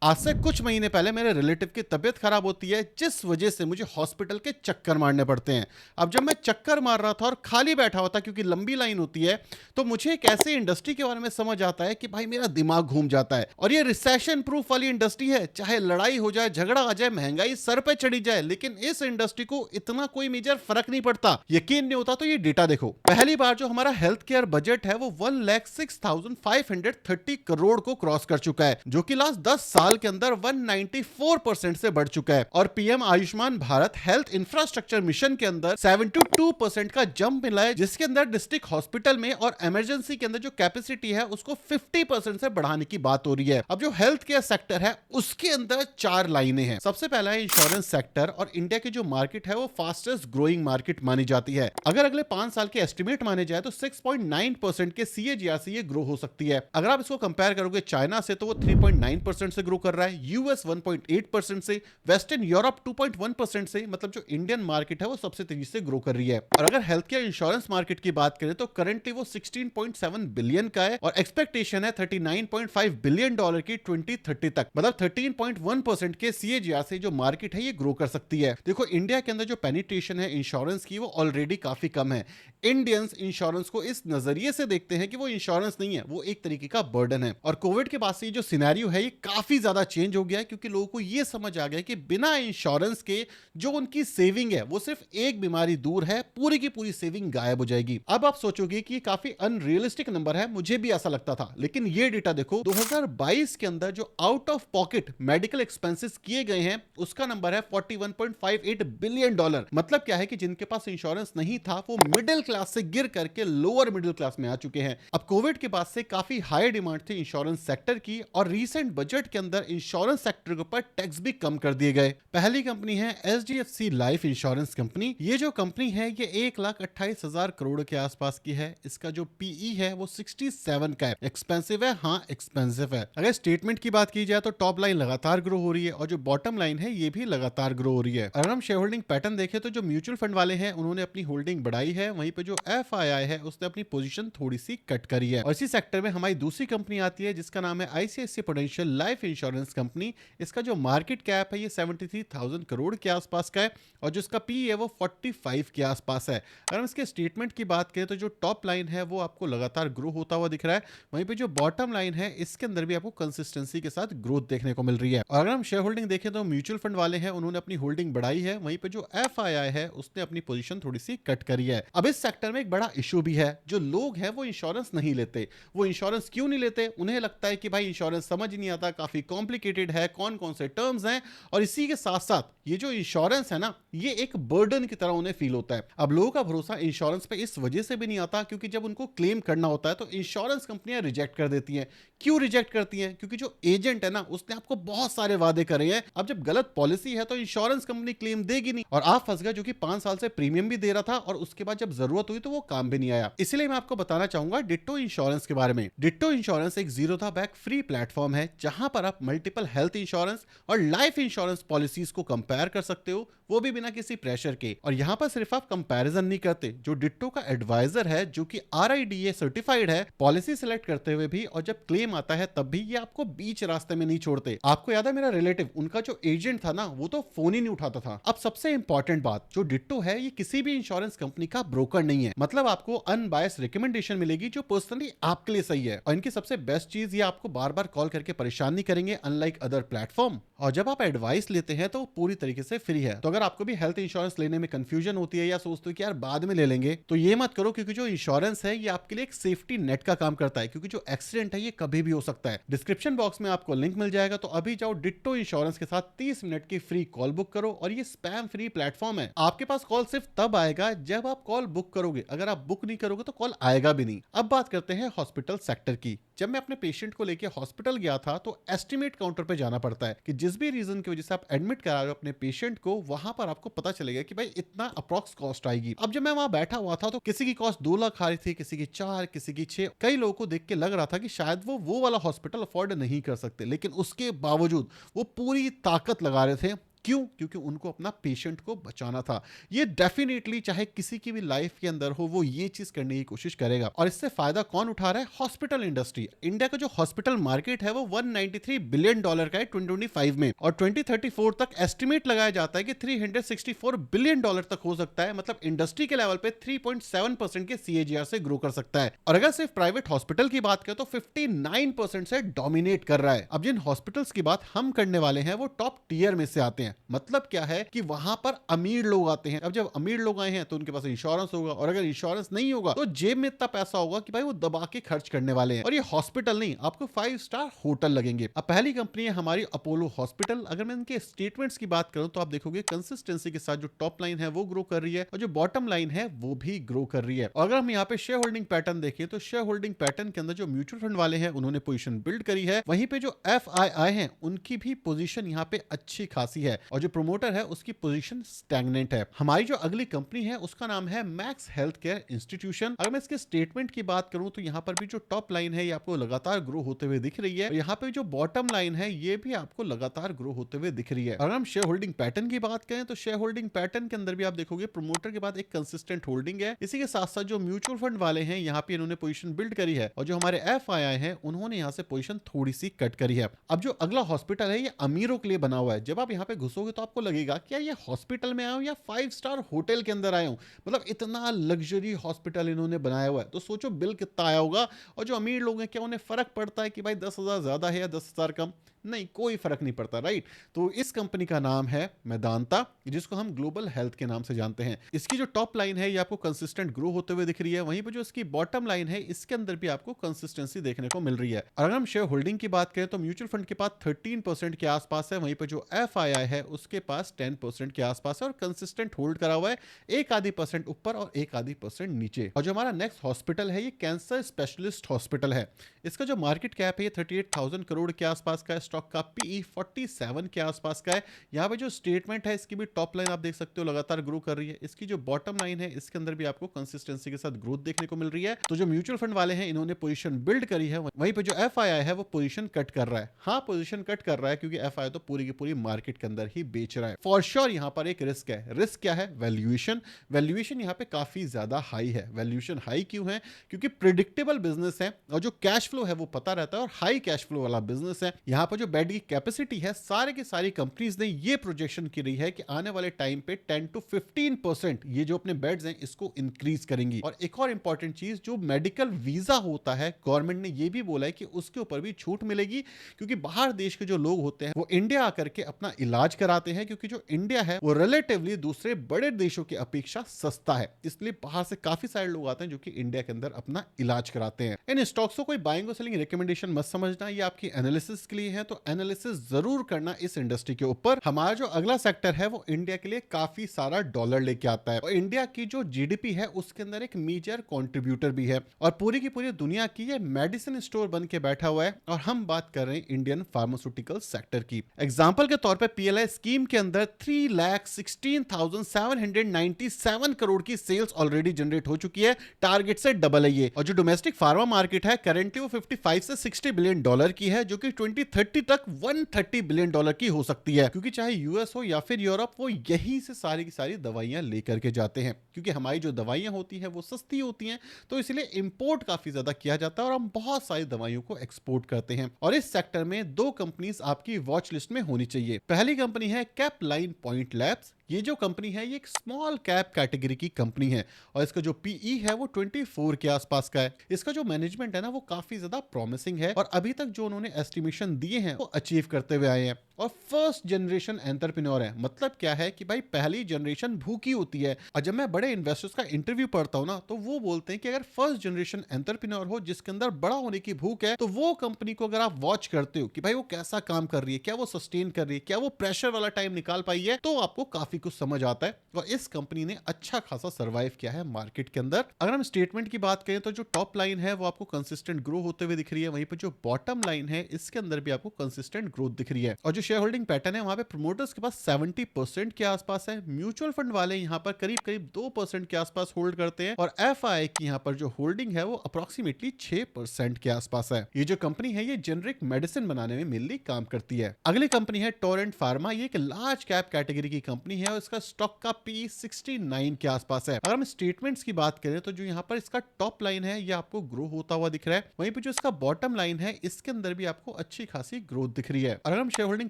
आज से कुछ महीने पहले मेरे रिलेटिव की तबीयत खराब होती है, जिस वजह से मुझे हॉस्पिटल के चक्कर मारने पड़ते हैं। अब जब मैं चक्कर मार रहा था और खाली बैठा हुआ था क्योंकि लंबी लाइन होती है, तो मुझे एक ऐसे इंडस्ट्री के बारे में समझ आता है कि भाई मेरा दिमाग घूम जाता है। और ये रिसेशन प्रूफ वाली इंडस्ट्री है, चाहे लड़ाई हो जाए, झगड़ा आ जाए, महंगाई सर पे चढ़ी जाए, लेकिन इस इंडस्ट्री को इतना कोई मेजर फर्क नहीं पड़ता। यकीन नहीं होता तो ये डेटा देखो। पहली बार जो हमारा हेल्थ केयर बजट है वो 1,06,530 करोड़ को क्रॉस कर चुका है, जो कि लास्ट 10 साल के अंदर 194% से बढ़ चुका है। और PM Ayushman Bharat health infrastructure mission के अंदर 72% का जंप मिला है, जिसके अंदर डिस्ट्रिक्ट हॉस्पिटल में और इमरजेंसी के अंदर जो कैपेसिटी है उसको 50% से बढ़ाने की बात हो रही है। अब जो हेल्थ केयर सेक्टर है उसके अंदर 4 लाइनें हैं। सबसे पहला है इंश्योरेंस सेक्टर, और इंडिया की जो मार्केट है वो फास्टेस्ट ग्रोइंग मार्केट मानी जाती है। अगर अगले 5 साल के एस्टिमेट माने जाए तो 6.9% के CAGR से ये ग्रो हो सकती है। अगर आप इसको कंपेयर करोगे चाइना से तो वो 3.9% से ग्रो कर रहा है, यूएस 1.8% से, वेस्टर्न यूरोप 2.1% से। मतलब जो इंडियन मार्केट है वो सबसे तेजी से ग्रो कर रही है। और अगर हेल्थ केयर इंश्योरेंस मार्केट की बात करें तो करंटली वो 16.7 बिलियन का है, और एक्सपेक्टेशन है $39.5 बिलियन की 2030 तक। मतलब 13.1% के CAGR से जो मार्केट है ये ग्रो कर सकती है। देखो, इंडिया के अंदर जो पेनिट्रेशन है इंश्योरेंस की वो ऑलरेडी काफी कम है। इंडियंस इंश्योरेंस को इस नजरिए से देखते हैं कि वो इंश्योरेंस नहीं है, वो एक तरीके का बर्डन है। और कोविड के बाद से जो सिनेरियो है ये काफी ज्यादा चेंज हो गया है, क्योंकि लोगों को ये समझ आ गया कि बिना इंश्योरेंस के जो उनकी सेविंग है वो सिर्फ एक बीमारी दूर है, पूरी की पूरी सेविंग गायब हो जाएगी। अब आप सोचोगे कि काफी अनरियलिस्टिक नंबर है, मुझे भी ऐसा लगता था, लेकिन ये डेटा देखो, 2022 के अंदर जो out of pocket medical expenses किए गए हैं उसका नंबर है $41.58 बिलियन। मतलब क्या है कि जिनके पास इंश्योरेंस नहीं था वो मिडिल क्लास से गिर करके लोअर मिडिल क्लास में आ चुके हैं। अब कोविड के बाद से काफी हाई डिमांड थी इंश्योरेंस सेक्टर की, और रीसेंट बजट के अंदर इंश्योरेंस सेक्टर के ऊपर टैक्स भी कम कर दिए गए। पहली कंपनी है HDFC लाइफ इंश्योरेंस कंपनी। ये जो कंपनी है ये 1,28,000 करोड़ के आसपास की है। इसका जो PE है वो 67 का है। एक्सपेंसिव है, हाँ एक्सपेंसिव है। अगर स्टेटमेंट की बात की जाए तो टॉप लाइन लगातार ग्रो हो रही है, और जो बॉटम लाइन है ये भी लगातार ग्रो हो रही है। अगर हम शेयर होल्डिंग पैटर्न देखें तो जो म्यूचुअल फंड वाले हैं उन्होंने अपनी होल्डिंग बढ़ाई है, वहीं पे जो FII है उसने अपनी पोजीशन थोड़ी सी कट करी है। और इसी सेक्टर में हमारी दूसरी कंपनी आती है जिसका नाम है ICICI prudential life insurance company. इसका जो मार्केट कैप है ये 73,000 करोड़ के आसपास का है, और जो इसका PE है वो 45 के आसपास है। अगर हम इसके स्टेटमेंट की बात करें तो जो टॉप लाइन है वो आपको लगातार ग्रो होता हुआ दिख रहा है, वहीं पे जो बॉटम लाइन है इसके अंदर भी आपको कंसिस्टेंसी के साथ ग्रोथ देखने को मिल रही है। और अगर हम शेयर होल्डिंग देखें तो म्यूचुअल फंड वाले हैं उन्होंने अपनी होल्डिंग बढ़ाई है, वहीं पे जो FII है उसने अपनी पोजीशन थोड़ी सी कट करी है। अब इस सेक्टर में एक बड़ा इशू भी है, जो लोग हैं वो इंश्योरेंस नहीं लेते। वो इंश्योरेंस क्यों नहीं लेते? उन्हें लगता है कि भाई इंश्योरेंस समझ नहीं आता, काफी कॉम्प्लिकेटेड है, कौन कौन से टर्म्स हैं, और इसी के साथ साथ ये जो इंश्योरेंस है ना ये एक बर्डन की तरह उन्हें फील होता है। अब लोगों का भरोसा इंश्योरेंस पे इस वजह से भी नहीं आता क्योंकि जब उनको क्लेम करना होता है तो इंश्योरेंस कंपनियां रिजेक्ट कर देती हैं। क्यों रिजेक्ट करती हैं? क्योंकि जो एजेंट है ना उसने आपको बहुत सारे वादे करे हैं। अब जब गलत पॉलिसी है तो इंश्योरेंस कंपनी क्लेम देगी नहीं, और आप फंस गए जो कि 5 साल से प्रीमियम भी दे रहा था, और उसके बाद जब जरूरत हुई तो वो काम भी नहीं आया। इसलिए मैं आपको बताना चाहूंगा डिट्टो इंश्योरेंस के बारे में। डिट्टो इंश्योरेंस एक zero the back free platform है जहां पर आप मल्टीपल हेल्थ इंश्योरेंस और लाइफ इंश्योरेंस पॉलिसीज को कंपेयर कर सकते हो, वो भी बिना किसी प्रेशर के। और यहां पर सिर्फ आप कंपैरिजन नहीं करते, जो डिट्टो का एडवाइजर है जो कि RIDA सर्टिफाइड है, पॉलिसी सिलेक्ट करते हुए भी और जब क्लेम आता है तब भी ये आपको बीच रास्ते में नहीं छोड़ते। आपको याद है मेरा रिलेटिव, उनका जो एजेंट था ना वो तो फोन ही नहीं उठाता था। अब सबसे इंपॉर्टेंट बात, जो डिट्टो है ये किसी भी इंश्योरेंस कंपनी का ब्रोकर नहीं है। मतलब आपको अनबायस्ड रिकमेंडेशन मिलेगी जो पर्सनली आपके लिए सही है। और इनकी सबसे बेस्ट चीज ये आपको बार बार कॉल करके परेशान नहीं करेंगे, अनलाइक अदर प्लेटफॉर्म। और जब आप एडवाइस लेते हैं तो पूरी तरीके से फ्री है। तो अगर आपको भी हेल्थ इंश्योरेंस लेने में कंफ्यूजन होती है या सोचते हो कि यार बाद में ले लेंगे, तो ये मत करो, क्योंकि जो इंश्योरेंस है ये आपके लिए एक सेफ्टी नेट का काम करता है। क्योंकि जो एक्सीडेंट है ये कभी भी हो सकता है। डिस्क्रिप्शन बॉक्स में आपको लिंक मिल जाएगा, तो अभी जाओ डिट्टो इंश्योरेंस के साथ 30 मिनट की फ्री कॉल बुक करो। और ये स्पैम फ्री प्लेटफॉर्म है, आपके पास कॉल सिर्फ तब आएगा जब आप कॉल बुक करोगे। अगर आप बुक नहीं करोगे तो कॉल आएगा भी नहीं। अब बात करते हैं हॉस्पिटल सेक्टर की। जब मैं अपने पेशेंट को लेकर हॉस्पिटल गया था तो एस्टिमेट काउंटर पे जाना पड़ता है कि जिस भी रीजन की वजह से आप एडमिट करा रहे हो अपने पेशेंट को, वहां पर आपको पता चलेगा कि भाई इतना अप्रॉक्स कॉस्ट आएगी। अब जब मैं वहां बैठा हुआ था तो किसी की कॉस्ट 2 लाख आ रही थी, किसी की 4, किसी की 6। कई लोगों को देख के लग रहा था कि शायद वो वाला हॉस्पिटल अफोर्ड नहीं कर सकते, लेकिन उसके बावजूद वो पूरी ताकत लगा रहे थे क्यों? क्योंकि उनको अपना पेशेंट को बचाना था। ये डेफिनेटली चाहे किसी की भी लाइफ के अंदर हो, वो ये चीज करने की कोशिश करेगा। और इससे फायदा कौन उठा रहा है? Hospital industry. इंडिया का जो हॉस्पिटल मार्केट है वो $193 बिलियन का है 2025 में, और 2034 तक एस्टिमेट लगाया जाता है कि $364 बिलियन तक हो सकता है। मतलब इंडस्ट्री के लेवल पे 3.7% के CAGR से ग्रो कर सकता है। और अगर सिर्फ प्राइवेट हॉस्पिटल की बात करें तो 59% से डोमिनेट कर रहा है। अब जिन हॉस्पिटल्स की बात हम करने वाले हैं वो टॉप टीयर में से आते हैं। मतलब क्या है कि वहां पर अमीर लोग आते हैं। अब जब अमीर लोग आए हैं तो उनके पास इंश्योरेंस होगा, और अगर इंश्योरेंस नहीं होगा तो जेब में इतना पैसा होगा कि भाई वो दबा के खर्च करने वाले हैं। और ये हॉस्पिटल नहीं, आपको 5 स्टार होटल लगेंगे। अब पहली कंपनी है हमारी अपोलो हॉस्पिटल। अगर मैं इनके स्टेटमेंट्स की बात करूं तो आप देखोगे कंसिस्टेंसी के साथ जो टॉप लाइन है वो ग्रो कर रही है, और जो बॉटम लाइन है वो भी ग्रो कर रही है। और अगर हम यहाँ पे शेयर होल्डिंग पैटर्न देखें तो शेयर होल्डिंग पैटर्न के अंदर जो म्यूचुअल फंड वाले हैं उन्होंने पोजीशन बिल्ड करी है, वहीं पे जो FII हैं उनकी भी पोजीशन यहाँ पे अच्छी खासी है, और जो प्रोमोटर है उसकी पोजीशन स्टैग्नेंट है। हमारी जो अगली कंपनी है उसका नाम है मैक्स हेल्थ केयर इंस्टीट्यूशन। अगर मैं इसके स्टेटमेंट की बात करूं तो यहाँ पर भी जो टॉप लाइन है ये आपको लगातार ग्रो होते हुए दिख रही है, और यहाँ पे जो बॉटम लाइन है ये भी आपको लगातार ग्रो होते हुए दिख रही है। अगर हम शेयर होल्डिंग पैटर्न की बात करें तो शेयर होल्डिंग पैटर्न के अंदर भी आप देखोगे प्रोमोटर के बाद एक कंसिस्टेंट होल्डिंग है। इसी के साथ साथ जो म्यूचुअल फंड वाले हैं यहाँ पे इन्होंने पोजीशन बिल्ड करी है, और जो हमारे FII हैं उन्होंने यहाँ से पोजीशन थोड़ी सी कट करी है। अब जो अगला हॉस्पिटल है ये अमीरों के लिए बना हुआ है। जब आप यहाँ पे घुसोगे तो आपको लगेगा क्या ये हॉस्पिटल में आया हूं या 5 स्टार होटल के अंदर आया हूं। मतलब इतना लग्जरी हॉस्पिटल इन्होंने बनाया हुआ है, तो सोचो बिल कितना आया होगा। और जो अमीर लोग हैं क्या उन्हें फर्क पड़ता है कि भाई 10,000 ज्यादा है या 10,000 कम? नहीं, कोई फर्क नहीं पड़ता, राइट। तो इस कंपनी का नाम है मेदांता, जिसको हम ग्लोबल हेल्थ के नाम से जानते हैं। इसकी जो टॉप लाइन है ये आपको कंसिस्टेंट ग्रो होते हुए दिख रही है, वहीं पर जो इसकी बॉटम लाइन है इसके अंदर भी आपको कंसिस्टेंसी देखने को मिल रही है। अगर हम शेयर होल्डिंग की बात करें तो म्यूचुअल फंड के पास 13% के आसपास है, वहीं पर जो FII है उसके पास 10% के आसपास है, और कंसिस्टेंट होल्ड करा हुआ है, 1.5% ऊपर और 1.5% नीचे। और जो हमारा नेक्स्ट हॉस्पिटल है ये कैंसर स्पेशलिस्ट हॉस्पिटल है। इसका जो मार्केट कैप है ये 38,000 करोड़ के आसपास का है, स्टॉक का PE 47 के आसपास का है। यहाँ पे जो स्टेटमेंट है इसकी भी टॉप लाइन आप देख सकते हो लगातार ग्रो कर रही है। इसकी जो बॉटम लाइन है इसके अंदर भी आपको कंसिस्टेंसी के साथ ग्रोथ देखने को मिल रही है। तो जो म्यूचुअल फंड वाले हैं इन्होंने पोजीशन बिल्ड करी है, वहीं पे जो FII है वो पोजीशन कट कर रहा है। हाँ, पोजीशन कट कर रहा है क्योंकि FII तो पूरी की पूरी मार्केट के अंदर ही बेच रहा है। फॉर श्योर यहाँ पर एक रिस्क है। रिस्क क्या है? वैल्यूएशन। वैल्यूएशन यहाँ पे काफी ज्यादा हाई है। वैल्यूएशन हाई क्यों है? क्योंकि प्रिडिक्टेबल बिजनेस है, और जो कैश फ्लो है वो पता रहता है, और हाई कैश फ्लो वाला बिजनेस है। यहाँ पर जो बेड की कैपेसिटी है सारे की सारी कंपनीज ने ये प्रोजेक्शन की रही है कि आने वाले टाइम पे 10 to 15% ये जो अपने बेड्स हैं इसको इंक्रीज करेंगी। और एक और इंपॉर्टेंट चीज, जो मेडिकल वीजा होता है गवर्नमेंट ने ये भी बोला है कि उसके ऊपर भी छूट मिलेगी, क्योंकि बाहर देश के जो लोग होते हैं वो इंडिया आकर के अपना इलाज कराते हैं, क्योंकि जो इंडिया है वो रिलेटिवली दूसरे बड़े देशों की अपेक्षा सस्ता है। इसलिए बाहर से काफी सारे लोग आते हैं जो कि इंडिया के अंदर अपना इलाज कराते हैं। इन स्टॉक्स को कोई बाइंग और सेलिंग रिकमेंडेशन मत समझना, ये आपकी एनालिसिस के लिए है, तो एनालिसिस जरूर करना इस इंडस्ट्री के ऊपर। हमारा जो अगला सेक्टर है वो इंडिया के लिए काफी सारा डॉलर लेके आता है, और इंडिया की जो GDP है उसके अंदर एक मेजर कंट्रीब्यूटर भी है, और पूरी की पूरी दुनिया की ये मेडिसिन स्टोर बन के बैठा हुआ है। और हम बात कर रहे हैं इंडियन फार्मास्यूटिकल सेक्टर की। एग्जांपल के तौर पे PLI स्कीम के अंदर 3,16,797 करोड़ की सेल्स ऑलरेडी जनरेट हो चुकी है, टारगेट से डबल है ये। और जो डोमेस्टिक फार्मा मार्केट है करेंटली वो 55 से 60 बिलियन डॉलर की है, जो कि 2030 तक 130 बिलियन डॉलर की हो सकती है, क्योंकि चाहे US हो या फिर यूरोप, वो यहीं से सारी की सारी दवाइयां लेकर के जाते हैं। क्योंकि हमारी जो दवाइयां होती हैं वो सस्ती होती हैं, तो इसलिए इंपोर्ट काफी ज्यादा किया जाता है, और हम बहुत सारी दवाइयों को एक्सपोर्ट करते हैं। और इस सेक्टर में 2 कंपनीज आपकी वॉच लिस्ट में होनी चाहिए। पहली कंपनी है कैपलाइन पॉइंट लैब्स। ये जो कंपनी है ये एक स्मॉल कैप कैटेगरी की कंपनी है, और इसका जो PE है वो 24 के आसपास का है। इसका जो मैनेजमेंट है ना वो काफी ज्यादा प्रॉमिसिंग है, और अभी तक जो उन्होंने एस्टिमेशन दिए हैं वो अचीव करते हुए आए हैं। और फर्स्ट जनरेशन एंटरप्रेन्योर है। मतलब क्या है कि भाई पहली जनरेशन भूखी होती है, और जब मैं बड़े इन्वेस्टर्स का इंटरव्यू पढ़ता हूं ना तो वो बोलते हैं कि अगर फर्स्ट जनरेशन एंटरप्रेन्योर हो जिसके अंदर बड़ा होने की भूख है, तो वो कंपनी को अगर आप वॉच करते हो कि भाई वो कैसा काम कर रही है, क्या वो सस्टेन कर रही है, क्या वो प्रेशर वाला टाइम निकाल पाई है, तो आपको काफी काफी कुछ समझ आता है और इस कंपनी ने अच्छा खासा सर्वाइव किया है मार्केट के अंदर। अगर हम स्टेटमेंट की बात करें तो जो टॉप लाइन है वो आपको कंसिस्टेंट ग्रो होते हुए दिख रही है, वहीं पर जो बॉटम लाइन है इसके अंदर भी आपको कंसिस्टेंट ग्रोथ दिख रही है। और जो शेयर होल्डिंग पैटर्न है वहां पे प्रमोटर्स के पास 70% के आसपास है, म्यूचुअल फंड वाले यहाँ पर करीब करीब 2% के आसपास होल्ड करते हैं और एफआई की यहाँ पर जो होल्डिंग है वो अप्रोक्सीमेटली 6% के आसपास है। ये जो कंपनी है ये जेनरिक मेडिसिन बनाने में मेनली काम करती है। अगली कंपनी है टोरेंट फार्मा, ये एक लार्ज कैप कैटेगरी की कंपनी है और इसका स्टॉक का पी 69 के आसपास है। अगर हम स्टेटमेंट्स की बात करें तो जो यहाँ पर इसका टॉप लाइन है ये आपको ग्रो होता हुआ दिख रहा है, वहीं पे जो इसका बॉटम लाइन है इसके अंदर भी आपको अच्छी खासी ग्रोथ दिख रही है। और अगर हम शेयर होल्डिंग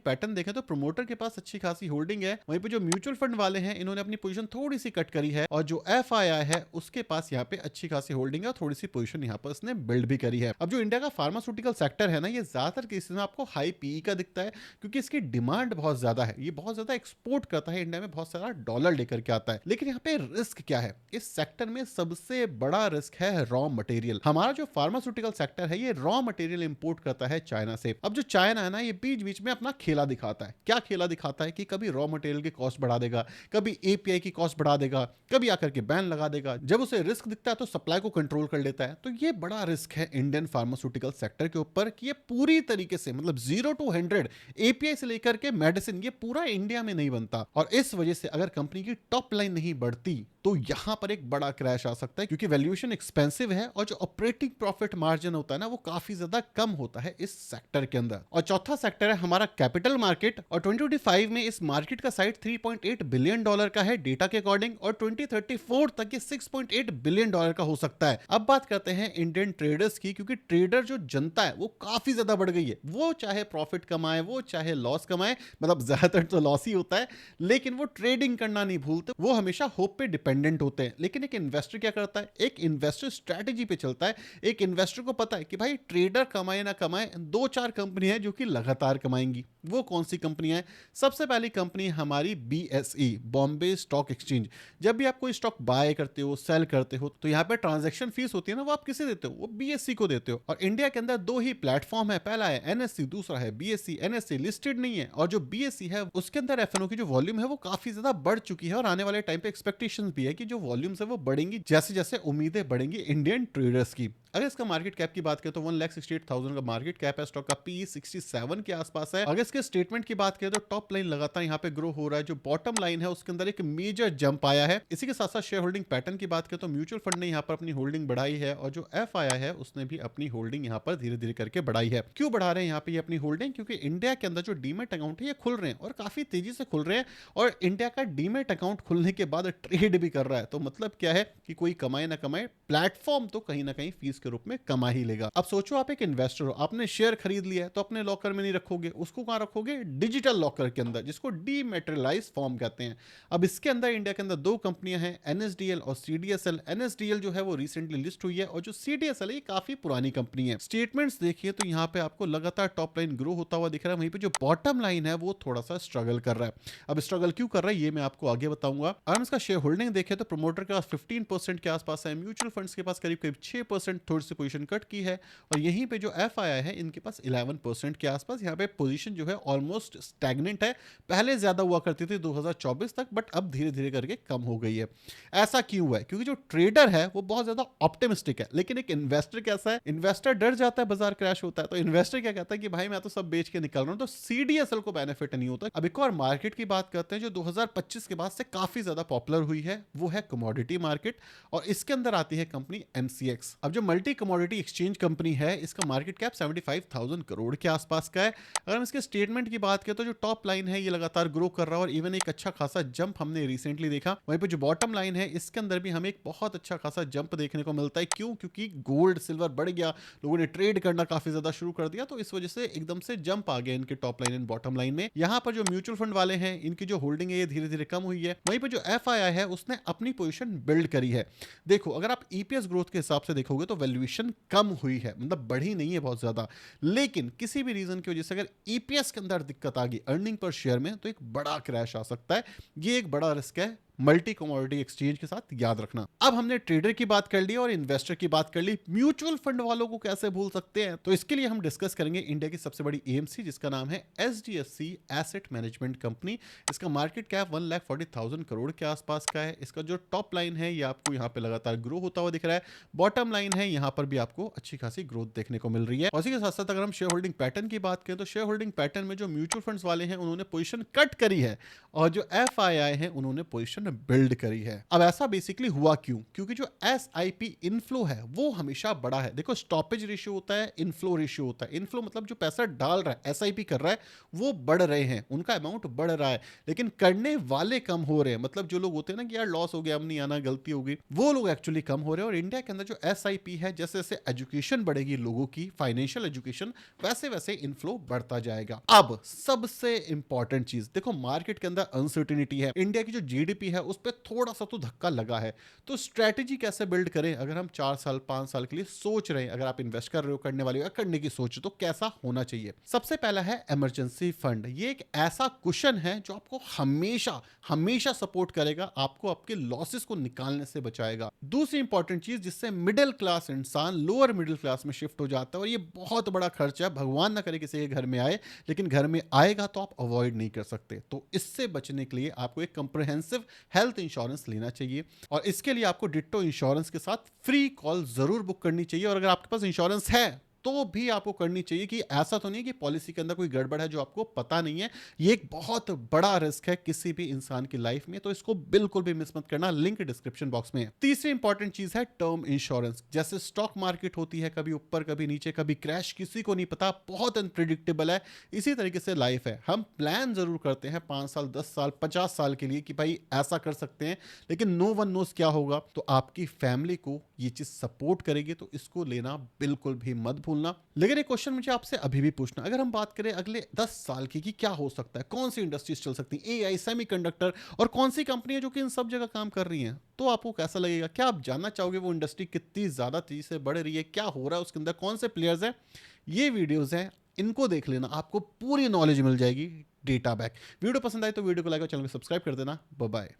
पैटर्न देखें तो प्रमोटर के पास अच्छी खासी होल्डिंग है, वहीं पे जो म्यूचुअल फंड वाले हैं इन्होंने अपनी पोजीशन थोड़ी सी कट करी है और जो एफआईआई है उसके पास यहाँ पे अच्छी खासी होल्डिंग है और थोड़ी सी पोजीशन यहाँ पर इसने बिल्ड भी करी है। अब जो इंडिया का फार्मास्यूटिकल सेक्टर है ना ये ज्यादातर केसेस में आपको हाई पीई का दिखता है क्योंकि इसकी डिमांड बहुत ज्यादा है, ये बहुत ज्यादा एक्सपोर्ट करता है, इंडिया में बहुत सारा डॉलर लेकर के आता है। लेकिन यहाँ पे रिस्क क्या है, इस सेक्टर में सबसे बड़ा रिस्क है रॉ मटेरियल। हमारा जो फार्मास्यूटिकल सेक्टर है ये रॉ मटेरियल इंपोर्ट करता है चाइना से। अब जो चाइना है ना ये बीच बीच में अपना खेला दिखाता है। क्या खेला दिखाता है कि कभी रॉ मटेरियल की कॉस्ट बढ़ा देगा, कभी एपीआई की कॉस्ट बढ़ा देगा, कभी आकर के बैन लगा देगा। जब उसे रिस्क दिखता है तो सप्लाई को कंट्रोल कर लेता है। तो ये बड़ा रिस्क है इंडियन फार्मास्यूटिकल सेक्टर के ऊपर कि ये पूरी तरीके से मतलब 0 to 100 एपीआई से लेकर के मेडिसिन ये पूरा इंडिया में नहीं बनता। और इस वजह से अगर कंपनी की टॉप लाइन नहीं बढ़ती तो यहां पर एक बड़ा क्रैश आ सकता है क्योंकि वैल्यूएशन एक्सपेंसिव है और जो ऑपरेटिंग प्रॉफिट मार्जिन होता है ना वो काफी ज्यादा कम होता है इस सेक्टर के अंदर। और चौथा सेक्टर है हमारा कैपिटल मार्केट और 2025 में इस मार्केट का साइज $3.8 बिलियन का है डेटा के अकॉर्डिंग और 2034 तक ये $6.8 बिलियन का हो सकता है। अब बात करते हैं इंडियन ट्रेडर्स की, क्योंकि ट्रेडर जो जनता है वो काफी ज्यादा बढ़ गई है। वो चाहे प्रॉफिट कमाए वो चाहे लॉस कमाए, मतलब ज्यादातर तो लॉस ही होता है, लेकिन वो ट्रेडिंग करना नहीं भूलते, वो हमेशा होप पे डिपेंडेंट होते हैं। लेकिन एक इन्वेस्टर क्या करता है, एक इन्वेस्टर स्ट्रेटेजी पे चलता है। एक इन्वेस्टर को पता है कि भाई ट्रेडर कमाए ना कमाए 2-4 कंपनी है जो कि लगातार कमाएंगी। वो कौन सी कंपनी है? सबसे पहली कंपनी हमारी बीएसई, बॉम्बे स्टॉक एक्सचेंज। जब भी आप कोई स्टॉक बाय करते हो सेल करते हो तो यहाँ पे ट्रांजैक्शन फीस होती है ना, वो आप किसे देते हो? वो बीएसई को देते हो। और इंडिया के अंदर 2 ही प्लेटफॉर्म है, पहला है एनएससी, दूसरा है बीएसई। एनएससी लिस्टेड नहीं है और जो बीएसई है उसके अंदर एफएनओ की जो वॉल्यूम है वो काफी ज्यादा बढ़ चुकी है और आने वाले टाइम पे एक्सपेक्टेशंस भी है कि जो वॉल्यूम्स है वो बढ़ेंगी जैसे जैसे उम्मीदें बढ़ेंगी इंडियन ट्रेडर्स की। अगर इसका मार्केट कैप की बात करें तो 1,68,000 का मार्केट कैप है, स्टॉक का पी 67 के आसपास है। अगर इसके स्टेटमेंट की बात करें तो टॉप लाइन लगातार यहाँ पे ग्रो हो रहा है, जो बॉटम लाइन है उसके अंदर एक मेजर जंप आया है। इसी के साथ साथ शेयर होल्डिंग पैटर्न की बात करें तो म्यूचुअल फंड ने यहाँ पर अपनी होल्डिंग बढ़ाई है और जो एफआईआई है उसने भी अपनी होल्डिंग यहाँ पर धीरे धीरे करके बढ़ाई है। क्यों बढ़ा रहे हैं यहाँ पे ये अपनी होल्डिंग? क्योंकि इंडिया के अंदर जो डीमेट अकाउंट है ये खुल रहे हैं और काफी तेजी से खुल रहे हैं और इंडिया का डीमेट अकाउंट खुलने के बाद ट्रेड भी कर रहा है। तो मतलब क्या है कि कोई कमाए ना कमाए, प्लेटफॉर्म तो कहीं ना कहीं फीस के रूप में कमा ही लेगा। अब सोचो आप एक इन्वेस्टर हो, आपने शेयर खरीद लिया है तो अपने लॉकर में नहीं रखोगे, उसको कहां रखोगे? डिजिटल लॉकर के अंदर, जिसको डीमेटेरियलाइज फॉर्म कहते हैं। अब इसके अंदर इंडिया के अंदर 2 कंपनियां हैं, एनएसडीएल और सीडीएसएल। एनएसडीएल जो है वो रिसेंटली लिस्ट हुई है और जो सीडीएसएल है काफी पुरानी कंपनी है। स्टेटमेंट्स देखिए तो यहाँ पे आपको लगातार टॉप लाइन ग्रो होता हुआ दिख रहा है, वहीं पे जो बॉटम लाइन है वो थोड़ा सा स्ट्रगल कर रहा है। अब स्ट्रगल क्यों कर रहा है ये मैं आपको आगे बताऊंगा। अगर इसका शेयर होल्डिंग देखें तो प्रमोटर के पास 15% के आसपास है, म्यूचुअल फंड्स के पास करीब करीब 6%, थोड़ी सी पोजीशन कट की है और यहीं पे जो एफआईआई है इनके पास 11% के आसपास। यहाँ पे पोजीशन जो है ऑलमोस्ट स्टैग्नेंट है, पहले ज्यादा हुआ करती थी 2024 तक, बट अब धीरे धीरे करके कम हो गई है। ऐसा क्यों है? क्योंकि जो ट्रेडर है वो बहुत ज्यादा ऑप्टिमिस्टिक है, लेकिन एक इन्वेस्टर कैसा है? इन्वेस्टर डर जाता है बाजार क्रैश होता है, तो इन्वेस्टर क्या कहता है कि भाई मैं तो सब बेच के निकल रहा हूं, तो सीडीएसएल को बेनिफिट नहीं होता। अब एक और मार्केट की बात करते हैं जो 2025 के बाद से काफी ज्यादा पॉपुलर हुई है, वो है कमोडिटी मार्केट और इसके अंदर आती है कंपनी एमसीएक्स। अब जो मल्टी कमोडिटी एक्सचेंज कंपनी है इसका मार्केट कैप 75,000 करोड़ के आसपास का है। अगर हम इसके स्टेटमेंट की बात करें तो जो टॉप लाइन है ये लगातार ग्रो कर रहा है और इवन एक अच्छा खासा जंप हमने रिसेंटली देखा। वहीं पे जो बॉटम लाइन है इसके अंदर भी हमें एक बहुत अच्छा खासा जंप देखने को मिलता है। क्यों? क्योंकि गोल्ड सिल्वर बढ़ गया, लोगों ने ट्रेड करना काफी ज्यादा शुरू कर दिया, तो इस वजह से एकदम से जंप आ गया इनके top line and bottom line में। यहाँ पर जो म्यूचुअल फंड वाले हैं इनकी जो होल्डिंग है ये धीरे धीरे कम हुई है। वहीं पर जो एफआईआई है उसने अपनी पोजीशन बिल्ड करी है। देखो अगर आप ईपीएस ग्रोथ के हिसाब से देखोगे तो वैल्यूएशन कम हुई है, मतलब बढ़ी नहीं है बहुत ज्यादा, लेकिन किसी भी रीजन की वजह से अगर ईपीएस के अंदर दिक्कत आ गई अर्निंग पर शेयर में तो एक बड़ा क्रैश आ सकता है। ये एक बड़ा रिस्क है मल्टी कमोडिटी एक्सचेंज के साथ, याद रखना। अब हमने ट्रेडर की बात कर ली और इन्वेस्टर की बात कर ली, म्यूचुअल फंड वालों को कैसे भूल सकते हैं? तो इसके लिए हम डिस्कस करेंगे इंडिया की सबसे बड़ी एएमसी जिसका नाम है HDFC एसेट मैनेजमेंट कंपनी। इसका मार्केट कैप 1,40,000 करोड़ के आसपास का है। इसका जो टॉप लाइन है ये आपको यहाँ पे लगातार ग्रो होता हुआ दिख रहा है, बॉटम लाइन है यहाँ पर भी आपको अच्छी खासी ग्रोथ देखने को मिल रही है। और इसी के साथ साथ अगर हम शेयर होल्डिंग पैटर्न की बात करें तो शेयर होल्डिंग पैटर्न में जो म्यूचुअल फंड्स वाले हैं उन्होंने पोजीशन कट करी है और जो FII है उन्होंने पोजीशन बिल्ड करी है। अब ऐसा बेसिकली हुआ क्यों? क्योंकि जो SIP इनफ्लो है वो हमेशा बड़ा है। देखो स्टॉपेज रेशियो होता है, इनफ्लो रेशियो होता है। इनफ्लो मतलब जो पैसा डाल रहा है, SIP कर रहा है, वो बढ़ रहे हैं, उनका अमाउंट बढ़ रहा है, लेकिन करने वाले कम हो रहे हैं। मतलब जो लोग होते हैं ना कि यार लॉस हो गया, अब नहीं आना, गलती हो गई, वो लोग एक्चुअली कम हो रहे हैं। और इंडिया के अंदर जो SIP है, जैसे जैसे एजुकेशन बढ़ेगी लोगों की, फाइनेंशियल एजुकेशन, वैसे वैसे इनफ्लो बढ़ता जाएगा। अब सबसे इंपॉर्टेंट चीज देखो, मार्केट के अंदर अनसर्टेनिटी है, इंडिया की जो GDP है उस पर थोड़ा सा तो धक्का लगा है। तो स्ट्रेटेजी कैसे बिल्ड करें? अगर हम 4 साल 5 साल के लिए सोच रहे हैं, अगर आप इन्वेस्ट कर रहे हो, करने वाले हो या करने की सोच, तो कैसा होना चाहिए? सबसे पहला है इमरजेंसी फंड। ये एक ऐसा कुशन है जो आपको हमेशा हमेशा सपोर्ट करेगा, आपको आपके लॉसेस को निकालने से बचाएगा। दूसरी इंपॉर्टेंट चीज जिससे मिडिल क्लास इंसान लोअर मिडिल क्लास में शिफ्ट हो जाता है, और ये बहुत बड़ा खर्चा है, भगवान ना करे किसी के घर में आए, लेकिन घर में आएगा तो आप अवॉइड नहीं कर सकते। तो इससे बचने के लिए आपको एक कंप्रिहेंसिव हेल्थ इंश्योरेंस लेना चाहिए, और इसके लिए आपको डिट्टो इंश्योरेंस के साथ फ्री कॉल जरूर बुक करनी चाहिए। और अगर आपके पास इंश्योरेंस है तो भी आपको करनी चाहिए, कि ऐसा तो नहीं कि पॉलिसी के अंदर कोई गड़बड़ है जो आपको पता नहीं है। ये एक बहुत बड़ा रिस्क है किसी भी इंसान की लाइफ में, तो इसको बिल्कुल भी मिस मत करना, लिंक डिस्क्रिप्शन बॉक्स में है। तीसरी इंपॉर्टेंट चीज है टर्म इंश्योरेंस। जैसे स्टॉक मार्केट होती है, कभी ऊपर कभी नीचे, कभी क्रैश, किसी को नहीं पता, बहुत अनप्रिडिक्टेबल है। इसी तरीके से लाइफ है, हम प्लान जरूर करते हैं 5 साल 10 साल 50 साल के लिए कि भाई ऐसा कर सकते हैं, लेकिन नो वन नोस क्या होगा। तो आपकी फैमिली को ये चीज सपोर्ट करेगी, तो इसको लेना बिल्कुल भी मत भूलना। लेकिन एक क्वेश्चन मुझे आपसे अभी भी पूछना, अगर हम बात करें अगले 10 साल की कि क्या हो सकता है, कौन सी इंडस्ट्रीज चल सकती है, AI, सेमीकंडक्टर, और कौन सी कंपनी है जो कि इन सब जगह काम कर रही हैं, तो आपको कैसा लगेगा? क्या आप जानना चाहोगे वो इंडस्ट्री कितनी ज्यादा तेजी से बढ़ रही है, क्या हो रहा है उसके अंदर, कौन से प्लेयर्स हैं? ये वीडियोस हैं, इनको देख लेना, आपको पूरी नॉलेज मिल जाएगी, डेटा बैक। वीडियो पसंद आए तो वीडियो को लाइक और चैनल को सब्सक्राइब कर देना। Bye bye.